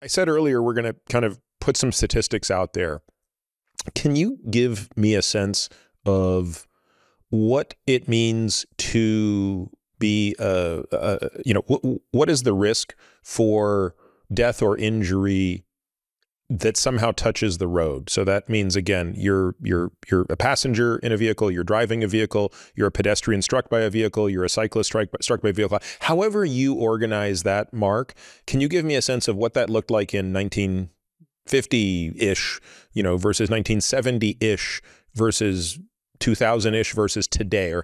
I said earlier, we're going to kind of put some statistics out there. Can you give me a sense of what it means to be, what is the risk for death or injury that somehow touches the road? So that means, again, you're a passenger in a vehicle, you're driving a vehicle, you're a pedestrian struck by a vehicle, you're a cyclist struck by a vehicle. However you organize that, Mark, can you give me a sense of what that looked like in 1950-ish, versus 1970-ish versus 2000-ish versus today? Or,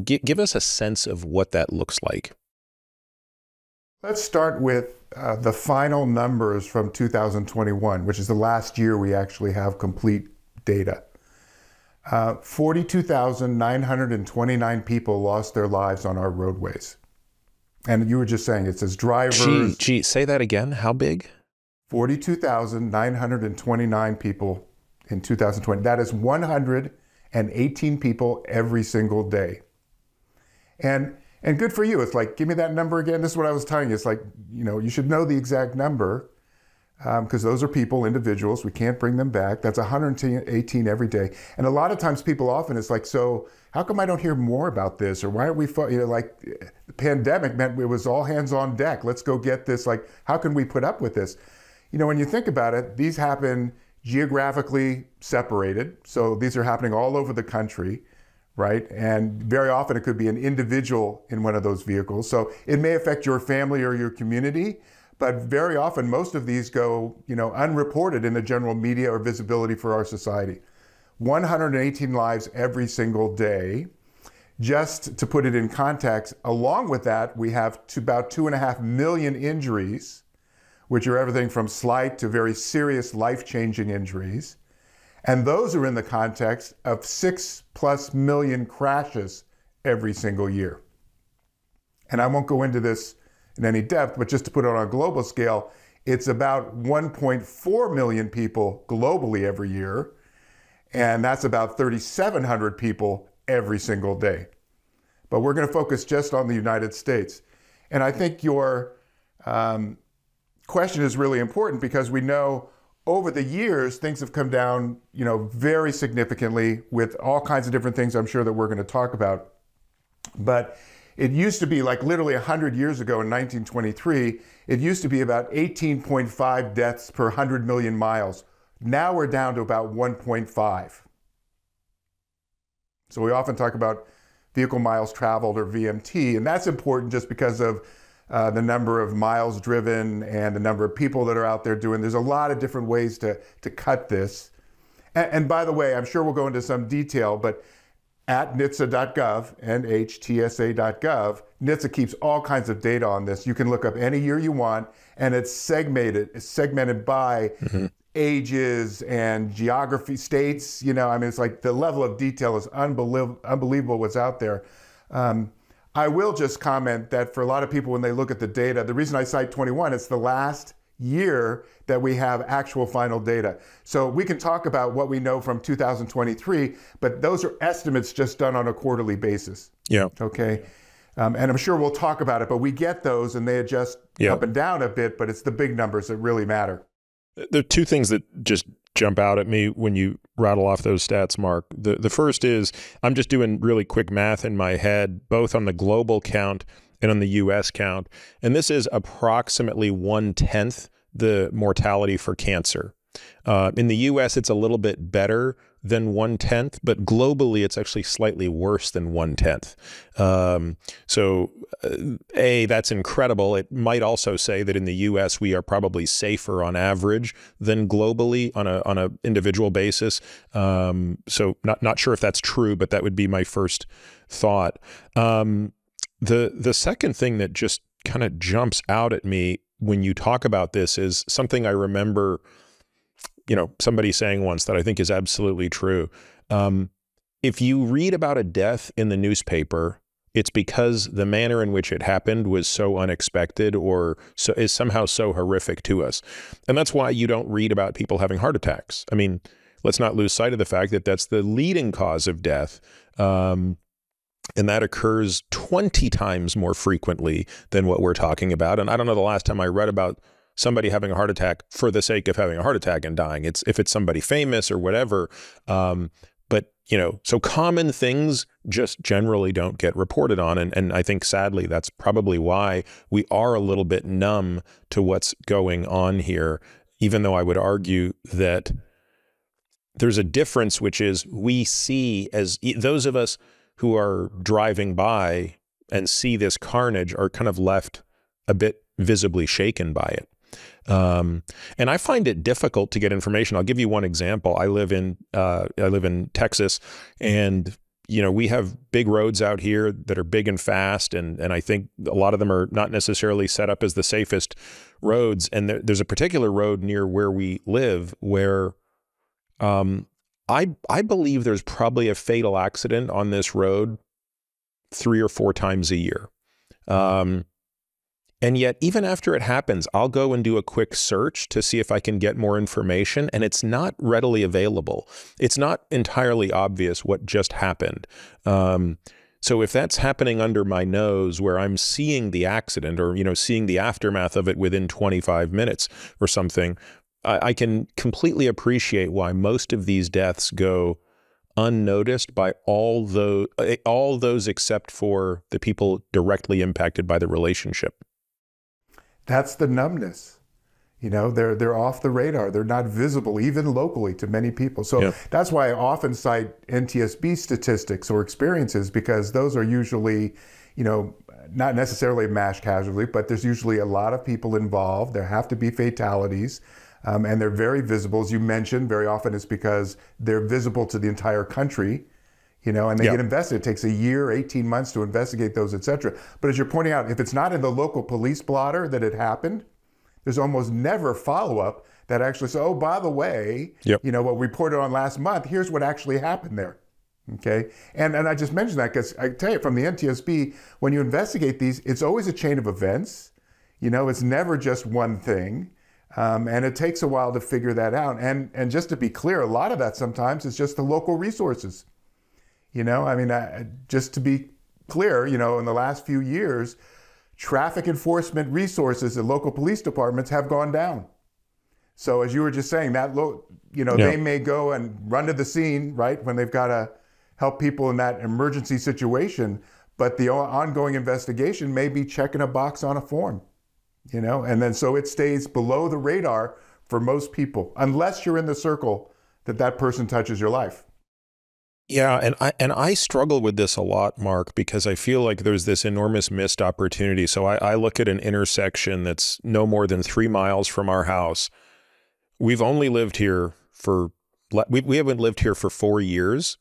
give us a sense of what that looks like. Let's start with the final numbers from 2021, which is the last year we actually have complete data. 42,929 people lost their lives on our roadways. And you were just saying, it says drivers. Gee, say that again. How big? 42,929 people in 2020. That is 118 people every single day. And good for you. It's like, give me that number again. This is what I was telling you. It's like, you should know the exact number because those are people, individuals. We can't bring them back. That's 118 every day. And a lot of times people often, it's like, so how come I don't hear more about this? Or why aren't we, like the pandemic meant it was all hands on deck. Let's go get this. Like, how can we put up with this? When you think about it, these happen geographically separated. So these are happening all over the country. Right? And very often it could be an individual in one of those vehicles. So it may affect your family or your community, but very often most of these go, unreported in the general media or visibility for our society. 118 lives every single day. Just to put it in context, along with that, we have about 2.5 million injuries, which are everything from slight to very serious life-changing injuries. And those are in the context of 6+ million crashes every single year. And I won't go into this in any depth, but just to put it on a global scale, it's about 1.4 million people globally every year. And that's about 3,700 people every single day. But we're going to focus just on the United States. And I think your question is really important because we know over the years, things have come down, very significantly with all kinds of different things I'm sure that we're going to talk about. But it used to be like literally 100 years ago in 1923, it used to be about 18.5 deaths per 100 million miles. Now we're down to about 1.5. So we often talk about vehicle miles traveled or VMT, and that's important just because of the number of miles driven and the number of people that are out there doing. There's a lot of different ways to cut this. And by the way, I'm sure we'll go into some detail, but at NHTSA.gov, NHTSA.gov, NHTSA keeps all kinds of data on this. You can look up any year you want, and it's segmented by ages and geography, states. It's like the level of detail is unbelievable what's out there. I will just comment that for a lot of people, when they look at the data, the reason I cite 21, it's the last year that we have actual final data. So we can talk about what we know from 2023, but those are estimates just done on a quarterly basis. Yeah. Okay. And I'm sure we'll talk about it, but we get those and they adjust up and down a bit, but it's the big numbers that really matter. There are two things that just jump out at me when you rattle off those stats, Mark. The first is, I'm just doing really quick math in my head, both on the global count and on the US count. And this is approximately 1/10 the mortality for cancer. In the US, it's a little bit better than 1/10, but globally, it's actually slightly worse than 1/10. That's incredible. It might also say that in the US, we are probably safer on average than globally on a individual basis. So not sure if that's true, but that would be my first thought. The second thing that just kind of jumps out at me when you talk about this is something I remember somebody saying once that I think is absolutely true. If you read about a death in the newspaper, it's because the manner in which it happened was so unexpected or is somehow so horrific to us. And that's why you don't read about people having heart attacks. I mean, let's not lose sight of the fact that that's the leading cause of death. And that occurs 20 times more frequently than what we're talking about. And I don't know the last time I read about somebody having a heart attack for the sake of having a heart attack and dying. It's if it's somebody famous or whatever. But, you know, so common things just generally don't get reported on. And I think, sadly, that's probably why we are a little bit numb to what's going on here, even though I would argue that there's a difference, which is we see, as those of us who are driving by and see this carnage are kind of left a bit visibly shaken by it. And I find it difficult to get information. I'll give you one example. I live in Texas, and you know, we have big roads out here that are big and fast, and I think a lot of them are not necessarily set up as the safest roads. And there's a particular road near where we live where I believe there's probably a fatal accident on this road 3 or 4 times a year. And yet, even after it happens, I'll go and do a quick search to see if I can get more information, and it's not readily available. It's not entirely obvious what just happened. So if that's happening under my nose, where I'm seeing the accident or, you know, seeing the aftermath of it within 25 minutes or something, I can completely appreciate why most of these deaths go unnoticed by all those except for the people directly impacted by the relationship. That's the numbness. You know, they're off the radar. They're not visible, even locally, to many people. So that's why I often cite NTSB statistics or experiences, because those are usually, you know, not necessarily a mass casualty, but there's usually a lot of people involved. There have to be fatalities, and they're very visible. As you mentioned, very often it's because they're visible to the entire country. You know, and they get invested. It takes a year, 18 months to investigate those, et cetera. But as you're pointing out, if it's not in the local police blotter that it happened, there's almost never follow-up that actually says, oh, by the way, you know, what we reported on last month, here's what actually happened there. Okay. And I just mentioned that because I tell you, from the NTSB, when you investigate these, it's always a chain of events. You know, it's never just one thing. And it takes a while to figure that out. And just to be clear, a lot of that sometimes is just the local resources. You know, I mean, just to be clear, you know, in the last few years, traffic enforcement resources at local police departments have gone down. So as you were just saying, that, you know, they may go and run to the scene, right, when they've got to help people in that emergency situation, but the ongoing investigation may be checking a box on a form, you know, and then so it stays below the radar for most people, unless you're in the circle that person touches your life. Yeah, and I struggle with this a lot, Mark, because I feel like there's this enormous missed opportunity. So I look at an intersection that's no more than 3 miles from our house. We've only lived here for, we haven't lived here for 4 years.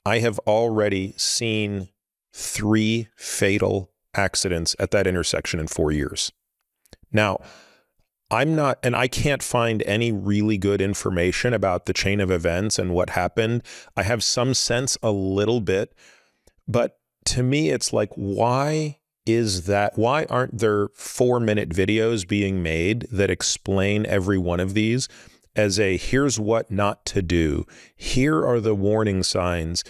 I have already seen 3 fatal accidents at that intersection in 4 years. Now, I'm not, and I can't find any really good information about the chain of events and what happened. I have some sense a little bit, but to me, it's like, why is that? Why aren't there 4-minute videos being made that explain every one of these as a, here's what not to do. Here are the warning signs.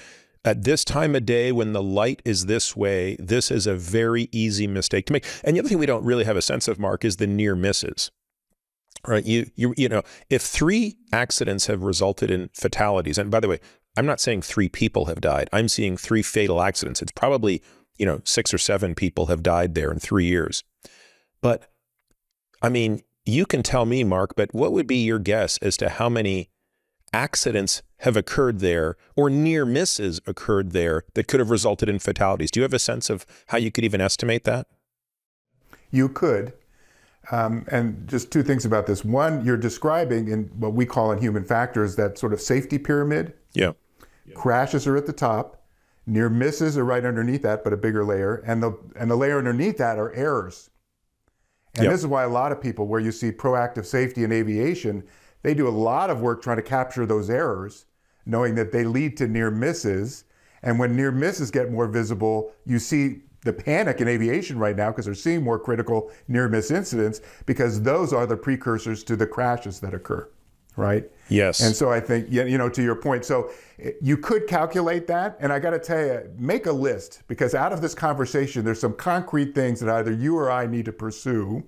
At this time of day, when the light is this way, this is a very easy mistake to make. And the other thing we don't really have a sense of, Mark, is the near misses. Right, you know, if 3 accidents have resulted in fatalities, and by the way, I'm not saying 3 people have died. I'm seeing 3 fatal accidents. It's probably, you know, 6 or 7 people have died there in 3 years. But I mean, you can tell me, Mark, but what would be your guess as to how many accidents have occurred there or near misses occurred there that could have resulted in fatalities? Do you have a sense of how you could even estimate that? You could. And just 2 things about this. One, you're describing in what we call in human factors that sort of safety pyramid. Yeah. Crashes are at the top. Near misses are right underneath that, but a bigger layer. And the layer underneath that are errors. And this is why a lot of people, where you see proactive safety in aviation, they do a lot of work trying to capture those errors, knowing that they lead to near misses. And when near misses get more visible, you see the panic in aviation right now because they're seeing more critical near-miss incidents, because those are the precursors to the crashes that occur, right? Yes. And so I think, you know, to your point, so you could calculate that. And I got to tell you, make a list, because out of this conversation, there's some concrete things that either you or I need to pursue.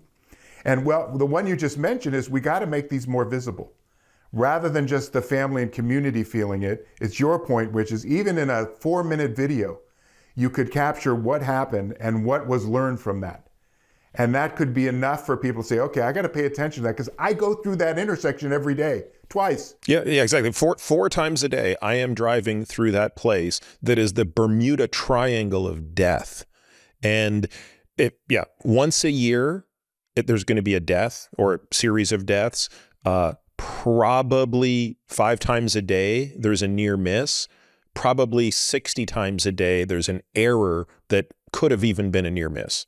And well, the one you just mentioned is we got to make these more visible. Rather than just the family and community feeling it, it's your point, which is even in a 4-minute video, you could capture what happened and what was learned from that. And that could be enough for people to say, okay, I got to pay attention to that because I go through that intersection every day, twice. Yeah, exactly. Four times a day, I am driving through that place that is the Bermuda Triangle of death. And once a year, there's going to be a death or a series of deaths. Probably 5 times a day, there's a near miss. Probably 60 times a day, there's an error that could have even been a near miss.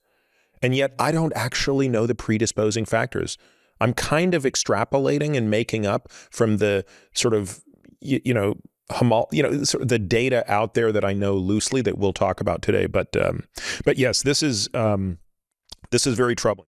And yet I don't actually know the predisposing factors. I'm kind of extrapolating and making up from the sort of, sort of the data out there that I know loosely that we'll talk about today. But yes, this is very troubling.